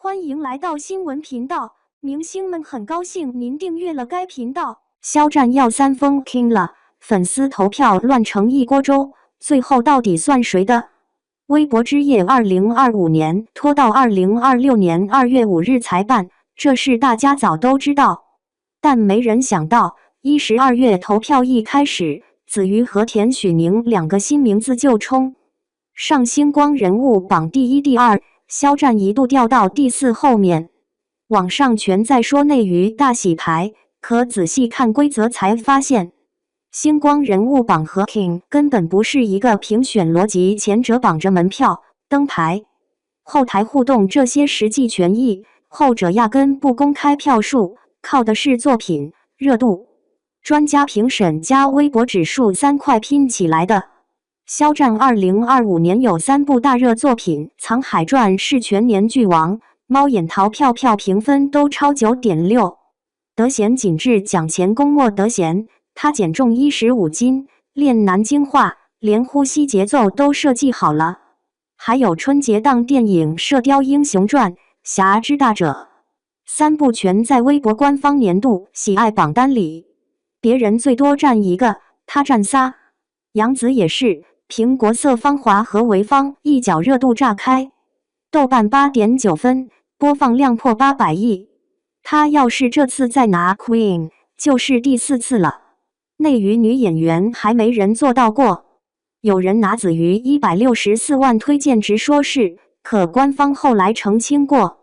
欢迎来到新闻频道，明星们很高兴您订阅了该频道。肖战要三封 King 了，粉丝投票乱成一锅粥，最后到底算谁的？微博之夜2025年拖到2026年2月5日才办，这事大家早都知道，但没人想到12月投票一开始，子瑜和田许宁两个新名字就冲上星光人物榜第一、第二。肖战一度掉到第4后面，网上全在说内娱大洗牌，可仔细看规则才发现，星光人物榜和 King 根本不是一个评选逻辑，前者绑着门票、灯牌、后台互动这些实际权益，后者压根不公开票数，靠的是作品、热度、专家评审加微博指数3块拼起来的。肖战2025年有3部大热作品，《沧海传》是全年剧王，《猫眼逃》票评分都超9.6。德贤紧致奖前功莫德贤，他减重15斤，练南京话，连呼吸节奏都设计好了。还有春节档电影《射雕英雄传》、《侠之大者》，3部全在微博官方年度喜爱榜单里，别人最多占1个，他占3。杨紫也是。凭国色芳华和潍坊一脚热度炸开，豆瓣8.9分，播放量破800亿。她要是这次再拿 Queen， 就是第4次了。内娱女演员还没人做到过。有人拿子瑜164万推荐值说是，可官方后来澄清过，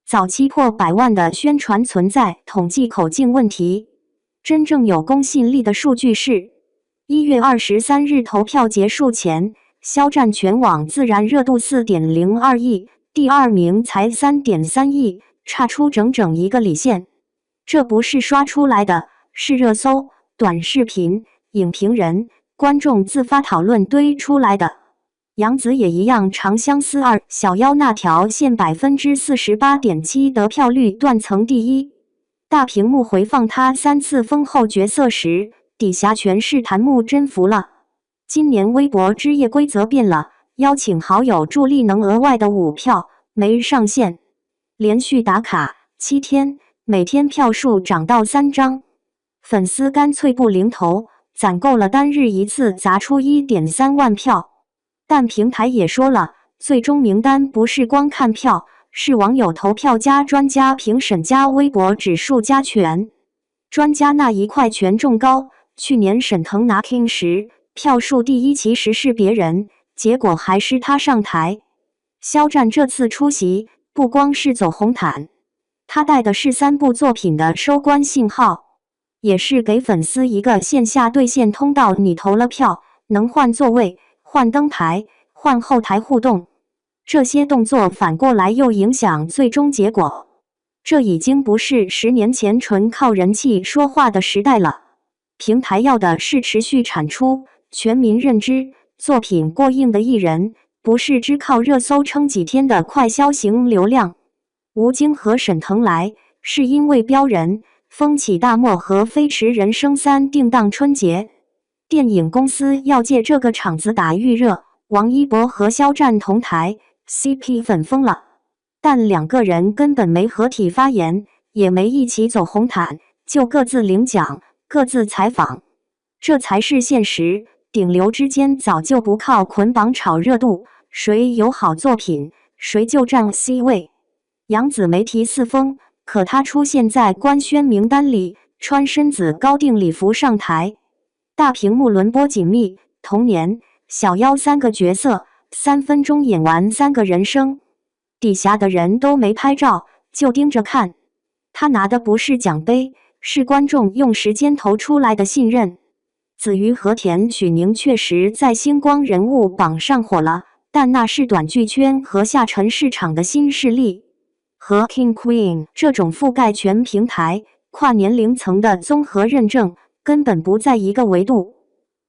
早期破100万的宣传存在统计口径问题。真正有公信力的数据是1月23日投票结束前，肖战全网自然热度4.02亿，第2名才3.3亿，差出整整1个里线。这不是刷出来的，是热搜、短视频、影评人、观众自发讨论堆出来的。杨紫也一样，长相思2小妖那条线48.7%得票率断层第一。大屏幕回放他3次封后角色时，底下全是弹幕，真服了。今年微博之夜规则变了，邀请好友助力能额外的5票，没上限，连续打卡7天，每天票数涨到3张。粉丝干脆不零头，攒够了单日一次砸出1.3万票。但平台也说了，最终名单不是光看票，是网友投票加专家评审加微博指数加权。专家那一块权重高。去年沈腾拿 King 时，票数第一其实是别人，结果还是他上台。肖战这次出席不光是走红毯，他带的是3部作品的收官信号，也是给粉丝一个线下兑现通道。你投了票，能换座位、换灯牌、换后台互动，这些动作反过来又影响最终结果。这已经不是10年前纯靠人气说话的时代了。平台要的是持续产出，全民认知，作品过硬的艺人，不是只靠热搜撑几天的快消型流量。吴京和沈腾来，是因为标人、风起大漠和飞驰人生3定档春节。电影公司要借这个场子打预热，王一博和肖战同台 ，CP 粉疯了。但2个人根本没合体发言，也没一起走红毯，就各自领奖。各自采访，这才是现实。顶流之间早就不靠捆绑炒热度，谁有好作品，谁就占 C 位。杨紫没提4封，可她出现在官宣名单里，穿深紫高定礼服上台，大屏幕轮播紧密。同年，小妖3个角色，3分钟演完3个人生，底下的人都没拍照，就盯着看。他拿的不是奖杯。是观众用时间投出来的信任。子瑜和田许宁确实在星光人物榜上火了，但那是短剧圈和下沉市场的新势力，和 King Queen 这种覆盖全平台、跨年龄层的综合认证根本不在一个维度。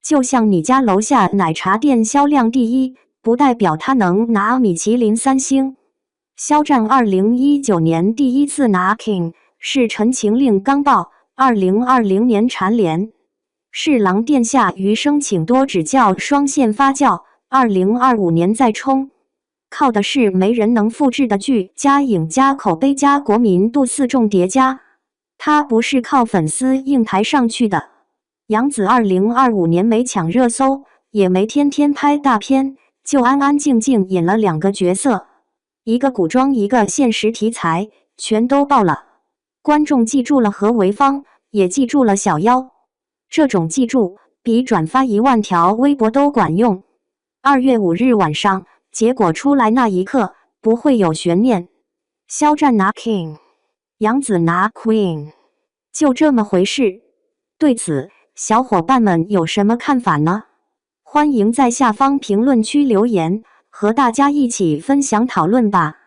就像你家楼下奶茶店销量第一，不代表他能拿米其林3星。肖战2019年第一次拿 King。是《陈情令》刚爆，2020年蝉联，是《狼殿下》余生请多指教双线发酵，2025年再冲。靠的是没人能复制的剧加影加口碑加国民度4重叠加，他不是靠粉丝硬抬上去的。杨紫2025年没抢热搜，也没天天拍大片，就安安静静演了2个角色，一个古装一个现实题材，全都爆了。观众记住了何为芳，也记住了小妖，这种记住比转发1万条微博都管用。2月5日晚上，结果出来那一刻不会有悬念，肖战拿 King， 杨紫拿 Queen， 就这么回事。对此，小伙伴们有什么看法呢？欢迎在下方评论区留言，和大家一起分享讨论吧。